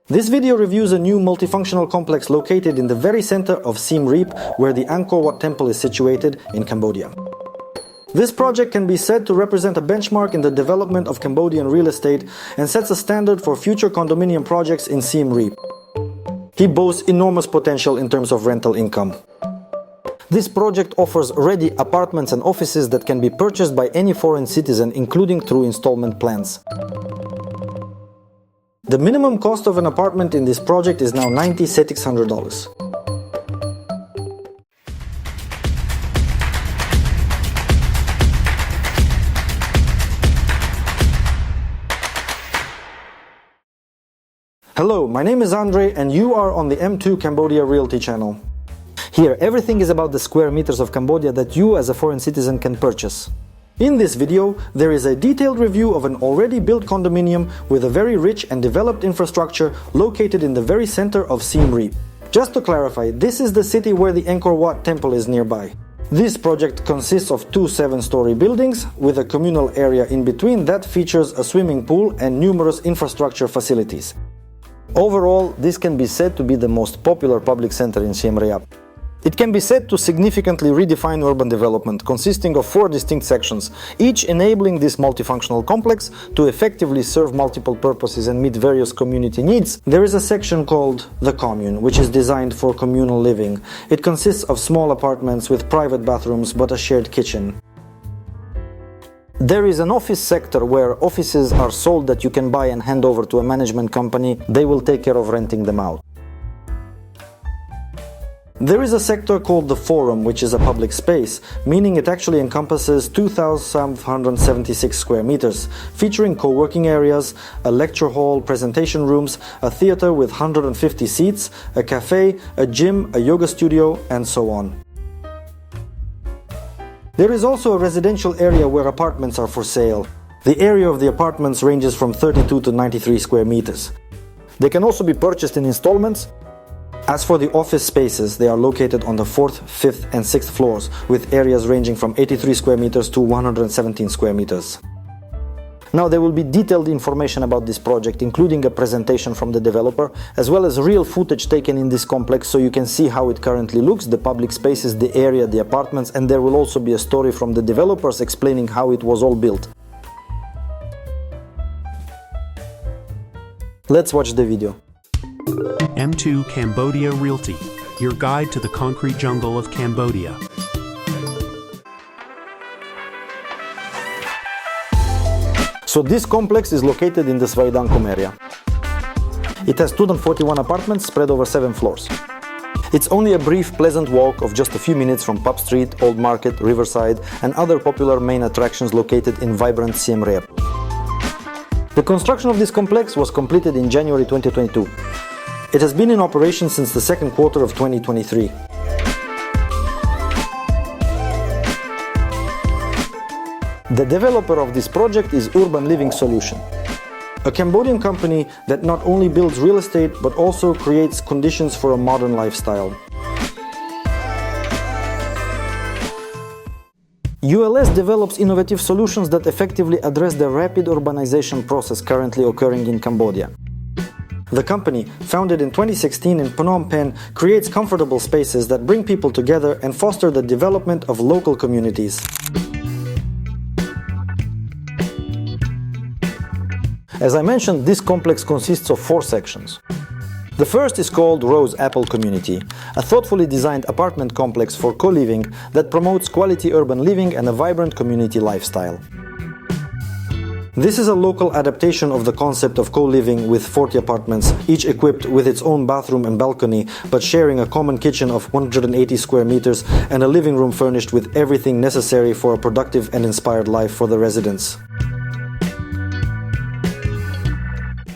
This video reviews a new multifunctional complex located in the very center of Siem Reap, where the Angkor Wat temple is situated in Cambodia. This project can be said to represent a benchmark in the development of Cambodian real estate and sets a standard for future condominium projects in Siem Reap. It boasts enormous potential in terms of rental income. This project offers ready apartments and offices that can be purchased by any foreign citizen, including through installment plans. The minimum cost of an apartment in this project is now $96,600. Hello, my name is Andre and you are on the M2 Cambodia Realty channel. Here, everything is about the square meters of Cambodia that you as a foreign citizen can purchase. In this video, there is a detailed review of an already built condominium with a very rich and developed infrastructure located in the very center of Siem Reap. Just to clarify, this is the city where the Angkor Wat temple is nearby. This project consists of two 7-story buildings with a communal area in between that features a swimming pool and numerous infrastructure facilities. Overall, this can be said to be the most popular public center in Siem Reap. It can be said to significantly redefine urban development, consisting of 4 distinct sections, each enabling this multifunctional complex to effectively serve multiple purposes and meet various community needs. There is a section called the Commune, which is designed for communal living. It consists of small apartments with private bathrooms but a shared kitchen. There is an office sector where offices are sold that you can buy and hand over to a management company. They will take care of renting them out. There is a sector called the Forum, which is a public space, meaning it actually encompasses 2,576 square meters, featuring co-working areas, a lecture hall, presentation rooms, a theater with 150 seats, a cafe, a gym, a yoga studio, and so on. There is also a residential area where apartments are for sale. The area of the apartments ranges from 32 to 93 square meters. They can also be purchased in installments. As for the office spaces, they are located on the 4th, 5th and 6th floors, with areas ranging from 83 square meters to 117 square meters. Now, there will be detailed information about this project, including a presentation from the developer, as well as real footage taken in this complex so you can see how it currently looks, the public spaces, the area, the apartments, and there will also be a story from the developers explaining how it was all built. Let's watch the video. M2 Cambodia Realty, your guide to the concrete jungle of Cambodia. So this complex is located in the Svay Dangkum area. It has 241 apartments spread over 7 floors. It's only a brief, pleasant walk of just a few minutes from Pub Street, Old Market, Riverside, and other popular main attractions located in vibrant Siem Reap. The construction of this complex was completed in January 2022. It has been in operation since the second quarter of 2023. The developer of this project is Urban Living Solution, a Cambodian company that not only builds real estate but also creates conditions for a modern lifestyle. ULS develops innovative solutions that effectively address the rapid urbanization process currently occurring in Cambodia. The company, founded in 2016 in Phnom Penh, creates comfortable spaces that bring people together and foster the development of local communities. As I mentioned, this complex consists of 4 sections. The first is called Rose Apple Community, a thoughtfully designed apartment complex for co-living that promotes quality urban living and a vibrant community lifestyle. This is a local adaptation of the concept of co-living with 40 apartments, each equipped with its own bathroom and balcony, but sharing a common kitchen of 180 square meters and a living room furnished with everything necessary for a productive and inspired life for the residents.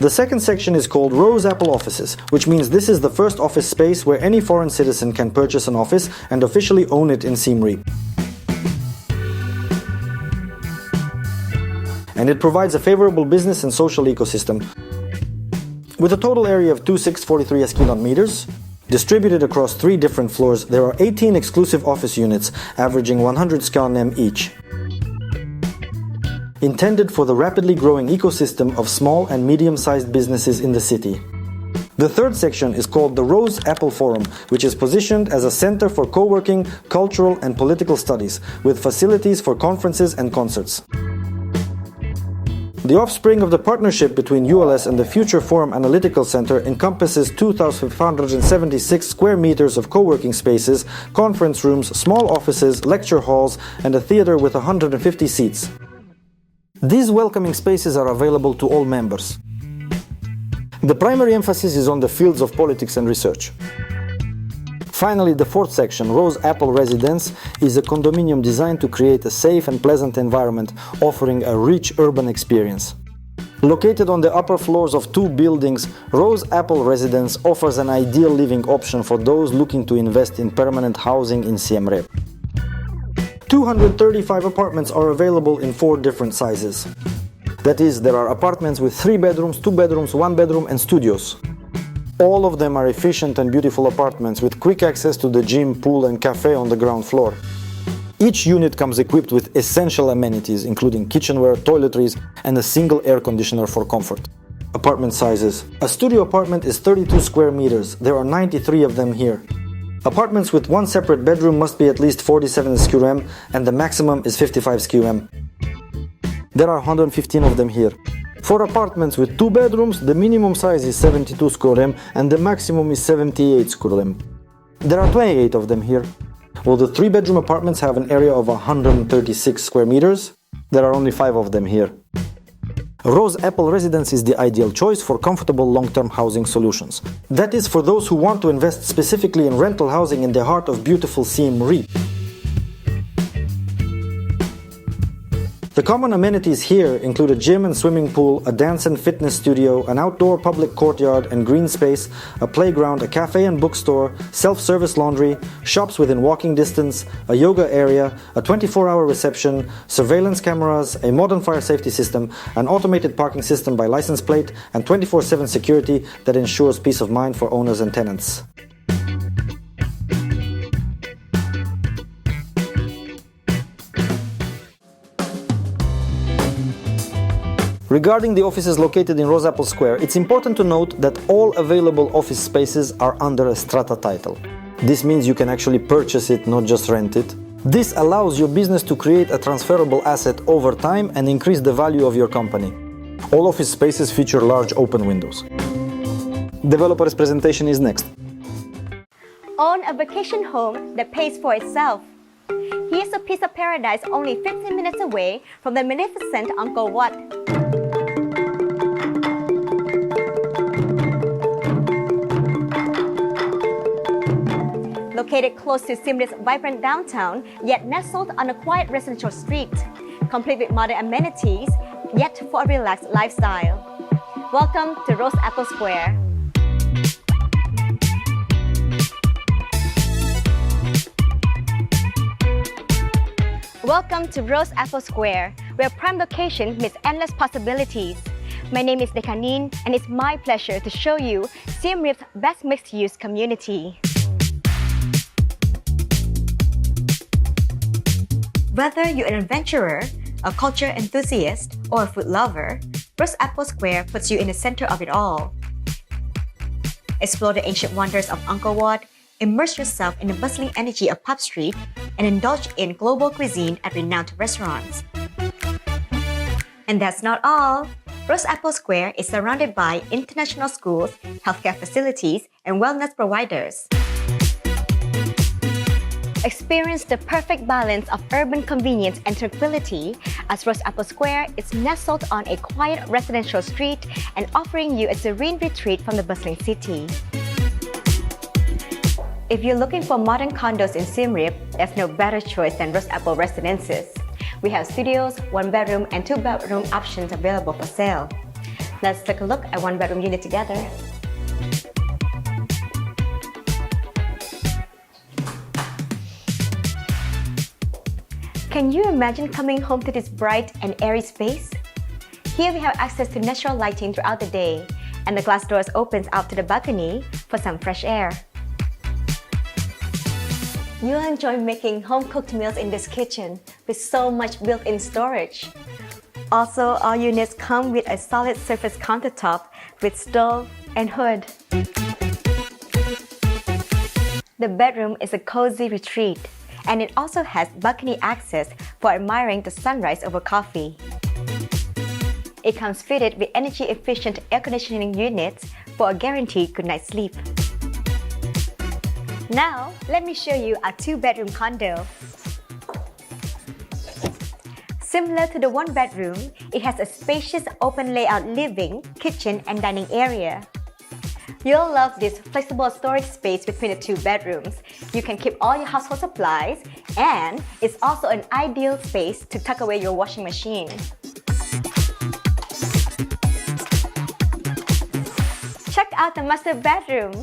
The second section is called Rose Apple Offices, which means this is the first office space where any foreign citizen can purchase an office and officially own it in Siem Reap. And it provides a favorable business and social ecosystem. With a total area of 2,643 sq meters, distributed across 3 different floors, there are 18 exclusive office units, averaging 100 sq each. intended for the rapidly growing ecosystem of small and medium-sized businesses in the city. The third section is called the Rose Apple Forum, which is positioned as a center for co-working, cultural and political studies, with facilities for conferences and concerts. The offspring of the partnership between ULS and the Future Forum Analytical Center encompasses 2,576 square meters of co-working spaces, conference rooms, small offices, lecture halls, and a theater with 150 seats. These welcoming spaces are available to all members. The primary emphasis is on the fields of politics and research. Finally, the fourth section, Rose Apple Residence, is a condominium designed to create a safe and pleasant environment, offering a rich urban experience. Located on the upper floors of two buildings, Rose Apple Residence offers an ideal living option for those looking to invest in permanent housing in Siem Reap. 235 apartments are available in 4 different sizes. That is, there are apartments with 3 bedrooms, 2 bedrooms, 1 bedroom and studios. All of them are efficient and beautiful apartments with quick access to the gym, pool and cafe on the ground floor. Each unit comes equipped with essential amenities, including kitchenware, toiletries and a single air conditioner for comfort. Apartment sizes. A studio apartment is 32 square meters. There are 93 of them here. Apartments with 1 separate bedroom must be at least 47 sqm and the maximum is 55 sqm. There are 115 of them here. For apartments with 2 bedrooms, the minimum size is 72 sqm and the maximum is 78 sqm. There are 28 of them here. While the 3-bedroom apartments have an area of 136 square meters, there are only 5 of them here. Rose Apple Residence is the ideal choice for comfortable long-term housing solutions. That is for those who want to invest specifically in rental housing in the heart of beautiful Siem Reap. The common amenities here include a gym and swimming pool, a dance and fitness studio, an outdoor public courtyard and green space, a playground, a cafe and bookstore, self-service laundry, shops within walking distance, a yoga area, a 24-hour reception, surveillance cameras, a modern fire safety system, an automated parking system by license plate, and 24/7 security that ensures peace of mind for owners and tenants. Regarding the offices located in Rose Apple Square, it's important to note that all available office spaces are under a Strata title. This means you can actually purchase it, not just rent it. This allows your business to create a transferable asset over time and increase the value of your company. All office spaces feature large open windows. Developer's presentation is next. Own a vacation home that pays for itself. Here's a piece of paradise only 15 minutes away from the magnificent Angkor Wat. Located close to Siem Reap's vibrant downtown, yet nestled on a quiet residential street, complete with modern amenities, yet for a relaxed lifestyle. Welcome to Rose Apple Square. Welcome to Rose Apple Square, where prime location meets endless possibilities. My name is Dekanin, and it's my pleasure to show you Siem Reap's best mixed-use community. Whether you're an adventurer, a culture enthusiast, or a food lover, Rose Apple Square puts you in the center of it all. Explore the ancient wonders of Angkor Wat, immerse yourself in the bustling energy of Pub Street, and indulge in global cuisine at renowned restaurants. And that's not all. Rose Apple Square is surrounded by international schools, healthcare facilities, and wellness providers. Experience the perfect balance of urban convenience and tranquility as Rose Apple Square is nestled on a quiet residential street and offering you a serene retreat from the bustling city. If you're looking for modern condos in Siem Reap, there's no better choice than Rose Apple Residences. We have studios, 1-bedroom and 2-bedroom options available for sale. Let's take a look at 1-bedroom unit together. Can you imagine coming home to this bright and airy space? Here we have access to natural lighting throughout the day, and the glass doors opens out to the balcony for some fresh air. You'll enjoy making home-cooked meals in this kitchen with so much built-in storage. Also, all units come with a solid surface countertop with stove, and hood. The bedroom is a cozy retreat, and it also has balcony access for admiring the sunrise over coffee. It comes fitted with energy-efficient air conditioning units for a guaranteed good night's sleep. Now, let me show you our two-bedroom condo. Similar to the one-bedroom, it has a spacious open layout living, kitchen, and dining area. You'll love this flexible storage space between the two bedrooms. You can keep all your household supplies, and it's also an ideal space to tuck away your washing machine. Check out the master bedroom.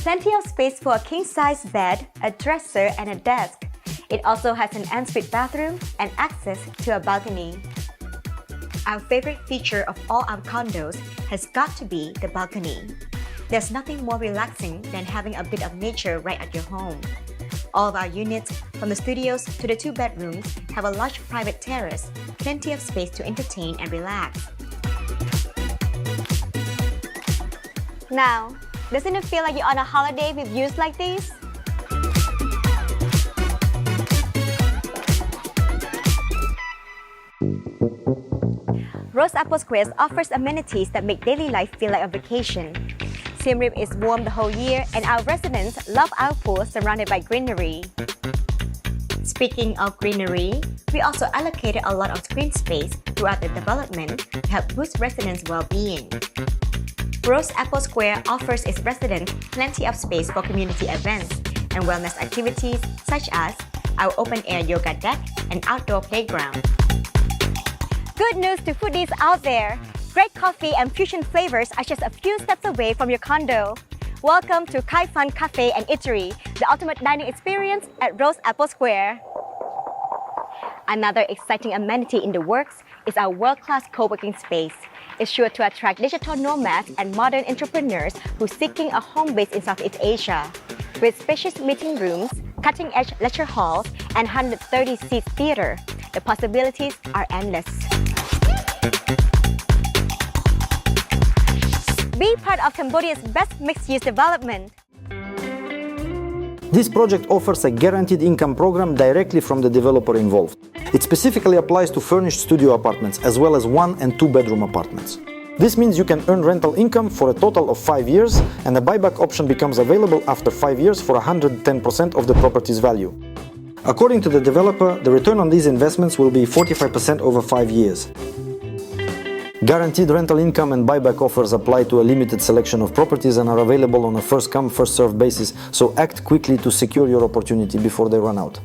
Plenty of space for a king-size bed, a dresser, and a desk. It also has an ensuite bathroom and access to a balcony. Our favorite feature of all our condos has got to be the balcony. There's nothing more relaxing than having a bit of nature right at your home. All of our units, from the studios to the two bedrooms, have a large private terrace, plenty of space to entertain and relax. Now, doesn't it feel like you're on a holiday with views like these? Rose Apple Square offers amenities that make daily life feel like a vacation. Siem Reap is warm the whole year, and our residents love our pool surrounded by greenery. Speaking of greenery, we also allocated a lot of screen space throughout the development to help boost residents' well-being. Rose Apple Square offers its residents plenty of space for community events and wellness activities such as our open-air yoga deck and outdoor playground. Good news to foodies out there! Great coffee and fusion flavors are just a few steps away from your condo. Welcome to Kai Fan Cafe and Eatery, the ultimate dining experience at Rose Apple Square. Another exciting amenity in the works is our world-class co-working space. It's sure to attract digital nomads and modern entrepreneurs who are seeking a home base in Southeast Asia. With spacious meeting rooms, cutting-edge lecture halls, and 130-seat theater, the possibilities are endless. Be part of Cambodia's best mixed-use development. This project offers a guaranteed income program directly from the developer involved. It specifically applies to furnished studio apartments as well as 1- and 2-bedroom apartments. This means you can earn rental income for a total of 5 years, and a buyback option becomes available after 5 years for 110% of the property's value. According to the developer, the return on these investments will be 45% over 5 years. Guaranteed rental income and buyback offers apply to a limited selection of properties and are available on a first-come, first-served basis, so act quickly to secure your opportunity before they run out.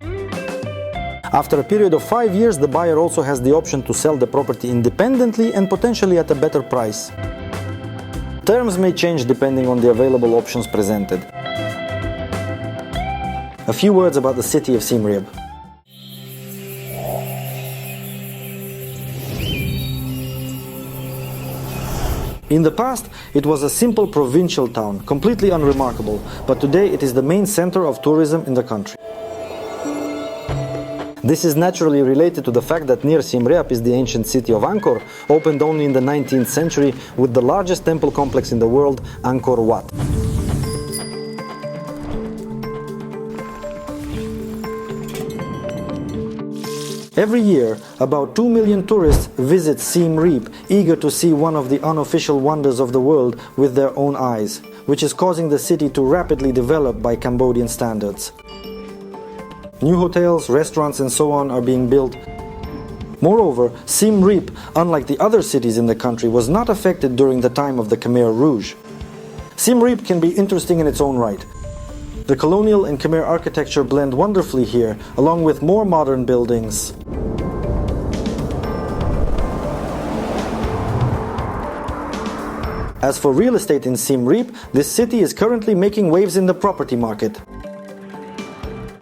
After a period of 5 years, the buyer also has the option to sell the property independently and potentially at a better price. Terms may change depending on the available options presented. A few words about the city of Siem Reap. In the past, it was a simple provincial town, completely unremarkable, but today it is the main center of tourism in the country. This is naturally related to the fact that near Siem Reap is the ancient city of Angkor, opened only in the 19th century with the largest temple complex in the world, Angkor Wat. Every year, about 2 million tourists visit Siem Reap, eager to see one of the unofficial wonders of the world with their own eyes, which is causing the city to rapidly develop by Cambodian standards. New hotels, restaurants, and so on are being built. Moreover, Siem Reap, unlike the other cities in the country, was not affected during the time of the Khmer Rouge. Siem Reap can be interesting in its own right. The colonial and Khmer architecture blend wonderfully here, along with more modern buildings. As for real estate in Siem Reap, this city is currently making waves in the property market.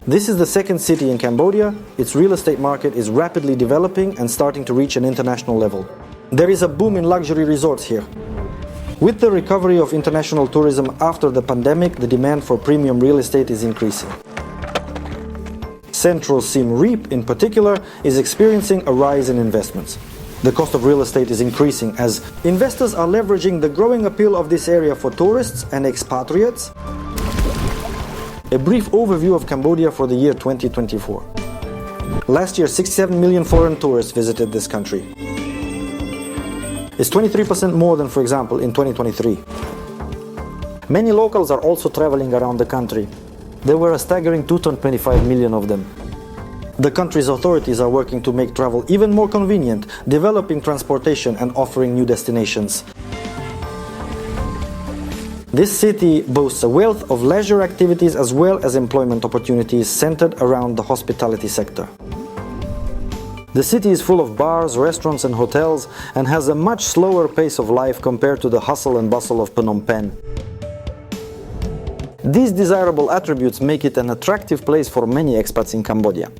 This is the second city in Cambodia. Its real estate market is rapidly developing and starting to reach an international level. There is a boom in luxury resorts here. With the recovery of international tourism after the pandemic, the demand for premium real estate is increasing. Central Siem Reap, in particular, is experiencing a rise in investments. The cost of real estate is increasing as investors are leveraging the growing appeal of this area for tourists and expatriates. A brief overview of Cambodia for the year 2024. Last year, 67 million foreign tourists visited this country. It's 23% more than, for example, in 2023. Many locals are also traveling around the country. There were a staggering 225 million of them. The country's authorities are working to make travel even more convenient, developing transportation and offering new destinations. This city boasts a wealth of leisure activities as well as employment opportunities centered around the hospitality sector. The city is full of bars, restaurants and hotels and has a much slower pace of life compared to the hustle and bustle of Phnom Penh. These desirable attributes make it an attractive place for many expats in Cambodia.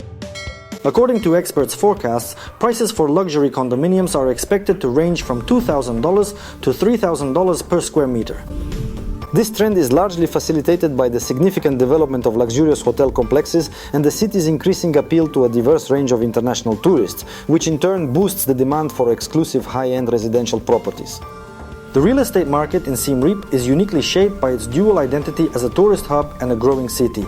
According to experts' forecasts, prices for luxury condominiums are expected to range from $2,000 to $3,000 per square meter. This trend is largely facilitated by the significant development of luxurious hotel complexes and the city's increasing appeal to a diverse range of international tourists, which in turn boosts the demand for exclusive high-end residential properties. The real estate market in Siem Reap is uniquely shaped by its dual identity as a tourist hub and a growing city.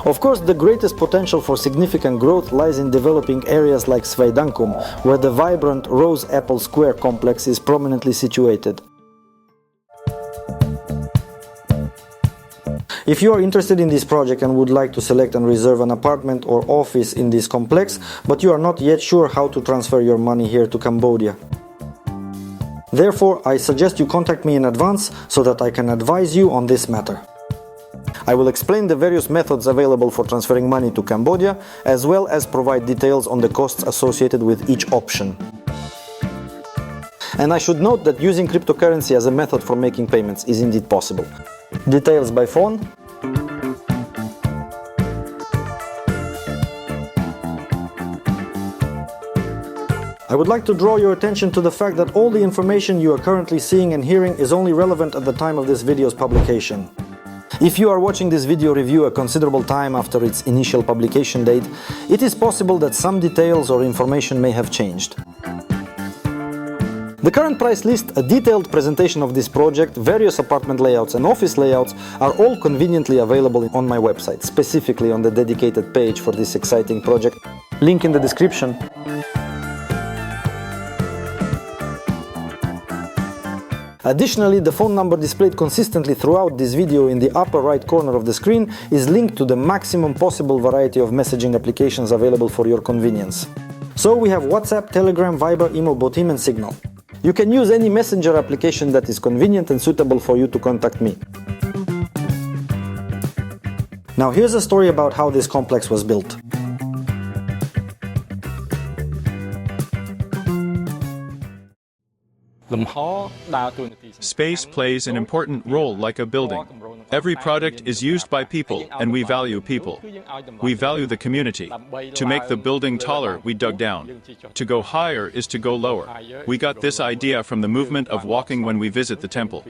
Of course, the greatest potential for significant growth lies in developing areas like Svay Dangkum, where the vibrant Rose Apple Square complex is prominently situated. If you are interested in this project and would like to select and reserve an apartment or office in this complex, but you are not yet sure how to transfer your money here to Cambodia, therefore, I suggest you contact me in advance so that I can advise you on this matter. I will explain the various methods available for transferring money to Cambodia, as well as provide details on the costs associated with each option. And I should note that using cryptocurrency as a method for making payments is indeed possible. Details by phone. I would like to draw your attention to the fact that all the information you are currently seeing and hearing is only relevant at the time of this video's publication. If you are watching this video review a considerable time after its initial publication date, it is possible that some details or information may have changed. The current price list, a detailed presentation of this project, various apartment layouts and office layouts are all conveniently available on my website, specifically on the dedicated page for this exciting project. Link in the description. Additionally, the phone number displayed consistently throughout this video in the upper right corner of the screen is linked to the maximum possible variety of messaging applications available for your convenience. So we have WhatsApp, Telegram, Viber, Imo, Botim and Signal. You can use any messenger application that is convenient and suitable for you to contact me. Now here's a story about how this complex was built. Space plays an important role like a building. Every product is used by people, and we value people. We value the community. To make the building taller, we dug down. To go higher is to go lower. We got this idea from the movement of walking when we visit the temple.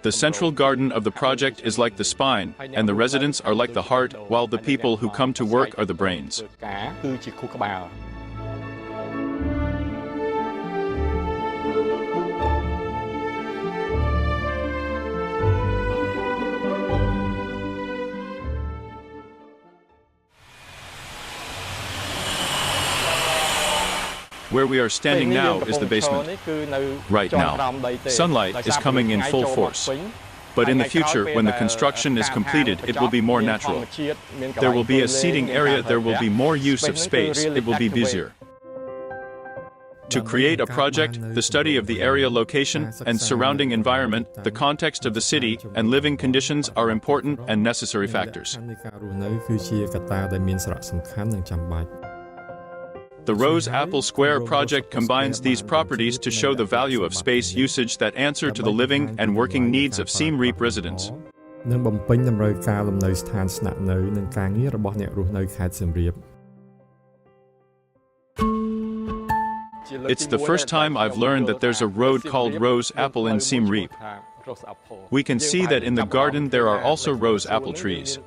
The central garden of the project is like the spine, and the residents are like the heart, while the people who come to work are the brains. Where we are standing now is the basement. Right now, sunlight is coming in full force. But in the future, when the construction is completed, it will be more natural. There will be a seating area, there will be more use of space, it will be busier. To create a project, the study of the area location and surrounding environment, the context of the city, and living conditions are important and necessary factors. The Rose Apple Square project combines these properties to show the value of space usage that answer to the living and working needs of Siem Reap residents. It's the first time I've learned that there's a road called Rose Apple in Siem Reap. We can see that in the garden there are also rose apple trees.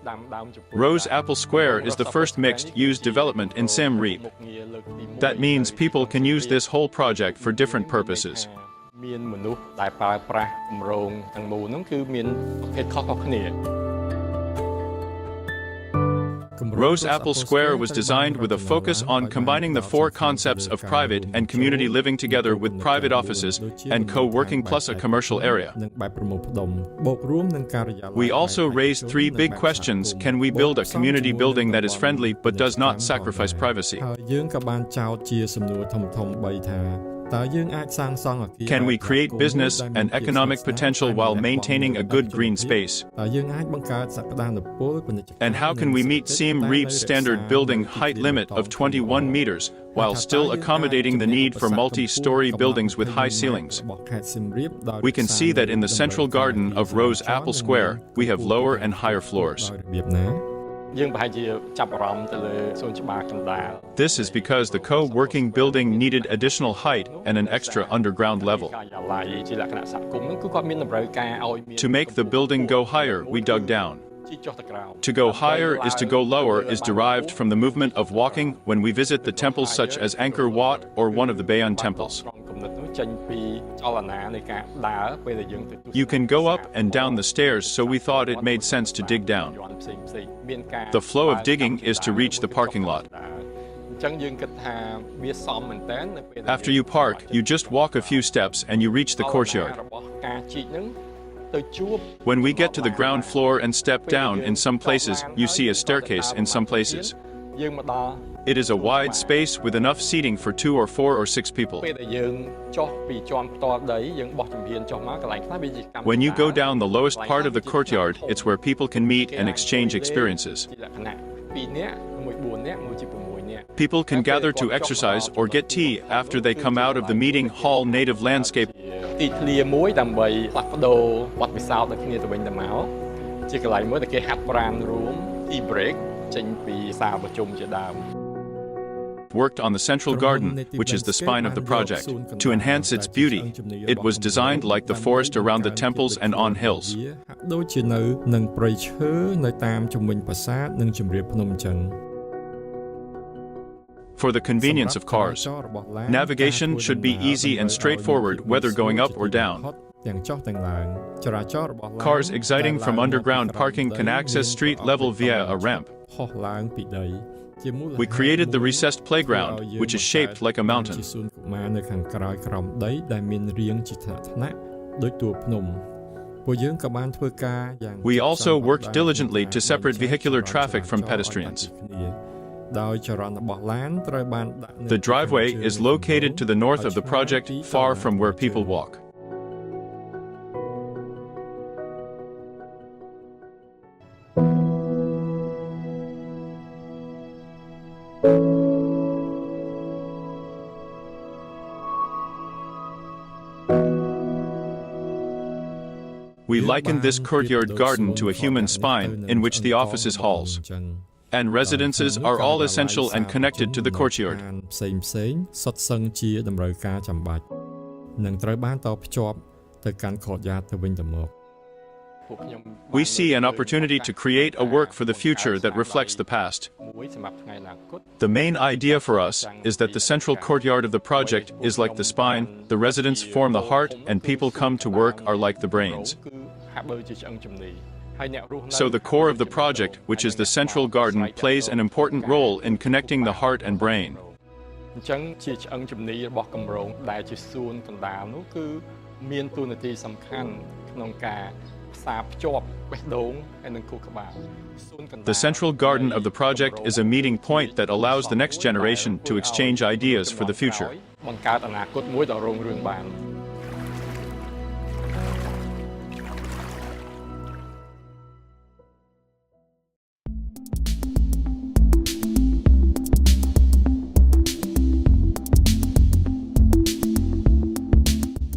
Rose Apple Square is the first mixed-use development in Siem Reap. That means people can use this whole project for different purposes. Rose Apple Square was designed with a focus on combining the four concepts of private and community living together with private offices and co-working plus a commercial area. We also raised three big questions. Can we build a community building that is friendly but does not sacrifice privacy? Can we create business and economic potential while maintaining a good green space? And how can we meet Siem Reap's standard building height limit of 21 meters while still accommodating the need for multi-story buildings with high ceilings? We can see that in the central garden of Rose Apple Square, we have lower and higher floors. This is because the co-working building needed additional height and an extra underground level. To make the building go higher, we dug down. To go higher is to go lower is derived from the movement of walking when we visit the temples such as Angkor Wat or one of the Bayon temples. You can go up and down the stairs, so we thought it made sense to dig down. The flow of digging is to reach the parking lot. After you park, you just walk a few steps and you reach the courtyard. When we get to the ground floor and step down, in some places, you see a staircase in some places. It is a wide space with enough seating for 2 or 4 or 6 people. When you go down the lowest part of the courtyard, it's where people can meet and exchange experiences. People can gather to exercise or get tea after they come out of the meeting hall. Native landscape. Worked on the central garden, which is the spine of the project. To enhance its beauty, it was designed like the forest around the temples and on hills. For the convenience of cars, navigation should be easy and straightforward whether going up or down. Cars exiting from underground parking can access street level via a ramp. We created the recessed playground, which is shaped like a mountain. We also worked diligently to separate vehicular traffic from pedestrians. The driveway is located to the north of the project, far from where people walk. We likened this courtyard garden to a human spine in which the offices halls and residences are all essential and connected to the courtyard. We see an opportunity to create a work for the future that reflects the past. The main idea for us is that the central courtyard of the project is like the spine, the residents form the heart, and people come to work are like the brains. So the core of the project, which is the central garden, plays an important role in connecting the heart and brain. The central garden of the project is a meeting point that allows the next generation to exchange ideas for the future.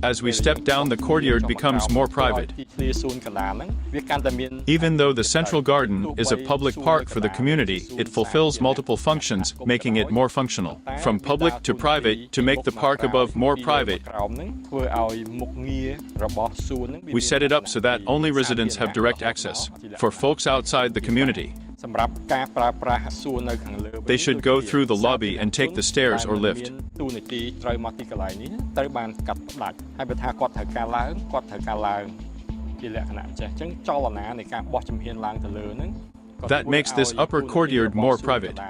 As we step down, the courtyard becomes more private. Even though the central garden is a public park for the community, it fulfills multiple functions, making it more functional. From public to private, to make the park above more private, we set it up so that only residents have direct access. For folks outside the community, they should go through the lobby and take the stairs or lift. That makes this upper courtyard more private.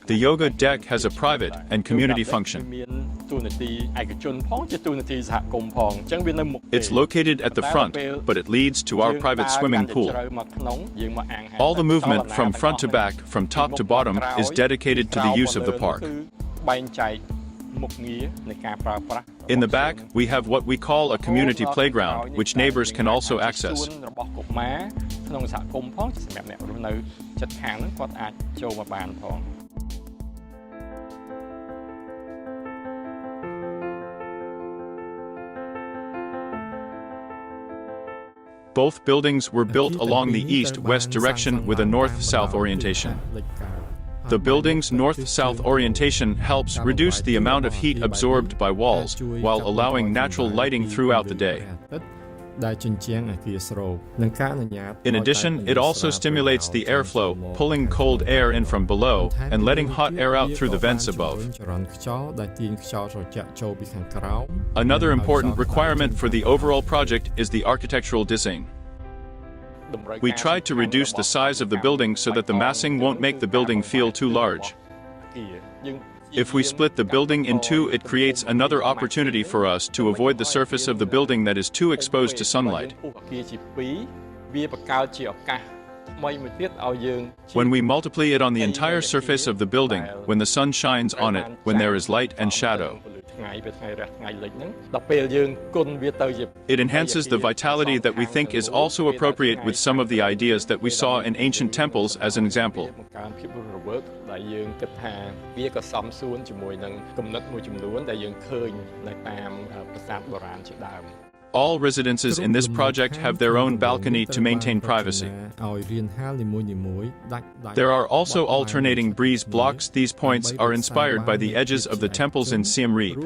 The yoga deck has a private and community function. It's located at the front, but it leads to our private swimming pool. All the movement from front to back, from top to bottom, is dedicated to the use of the park. In the back, we have what we call a community playground, which neighbors can also access. Both buildings were built along the east-west direction with a north-south orientation. The building's north-south orientation helps reduce the amount of heat absorbed by walls, while allowing natural lighting throughout the day. In addition, it also stimulates the airflow, pulling cold air in from below and letting hot air out through the vents above. Another important requirement for the overall project is the architectural design. We tried to reduce the size of the building so that the massing won't make the building feel too large. If we split the building in two, it creates another opportunity for us to avoid the surface of the building that is too exposed to sunlight. When we multiply it on the entire surface of the building, when the sun shines on it, when there is light and shadow, it enhances the vitality that we think is also appropriate with some of the ideas that we saw in ancient temples as an example. All residences in this project have their own balcony to maintain privacy. There are also alternating breeze blocks. These points are inspired by the edges of the temples in Siem Reap.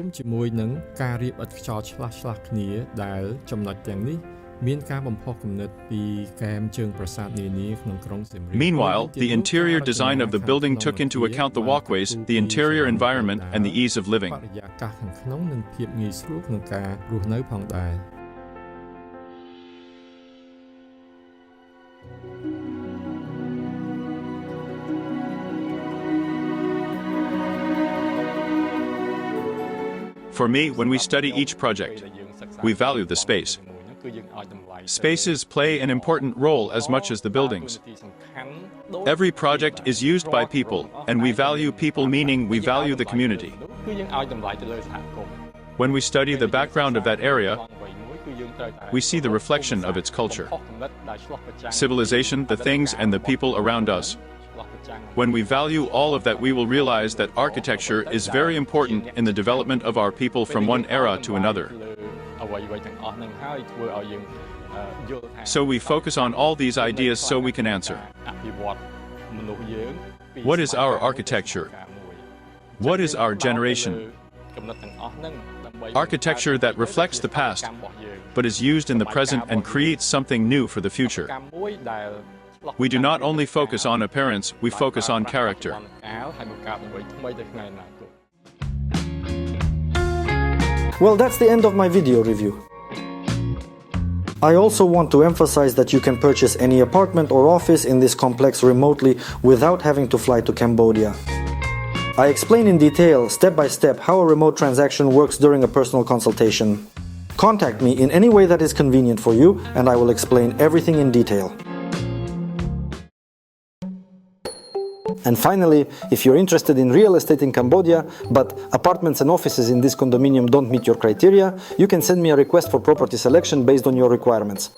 Meanwhile, the interior design of the building took into account the walkways, the interior environment, and the ease of living. For me, when we study each project, we value the space. Spaces play an important role as much as the buildings. Every project is used by people, and we value people, meaning we value the community. When we study the background of that area, we see the reflection of its culture, civilization, the things and the people around us. When we value all of that, we will realize that architecture is very important in the development of our people from one era to another. So we focus on all these ideas so we can answer. What is our architecture? What is our generation? Architecture that reflects the past, but is used in the present and creates something new for the future. We do not only focus on appearance, we focus on character. Well, that's the end of my video review. I also want to emphasize that you can purchase any apartment or office in this complex remotely without having to fly to Cambodia. I explain in detail, step by step, how a remote transaction works during a personal consultation. Contact me in any way that is convenient for you, and I will explain everything in detail. And finally, if you're interested in real estate in Cambodia, but apartments and offices in this condominium don't meet your criteria, you can send me a request for property selection based on your requirements.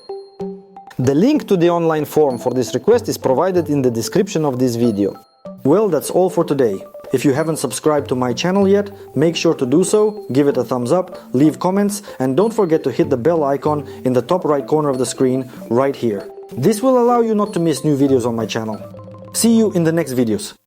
The link to the online form for this request is provided in the description of this video. Well, that's all for today. If you haven't subscribed to my channel yet, make sure to do so, give it a thumbs up, leave comments, and don't forget to hit the bell icon in the top right corner of the screen right here. This will allow you not to miss new videos on my channel. See you in the next videos.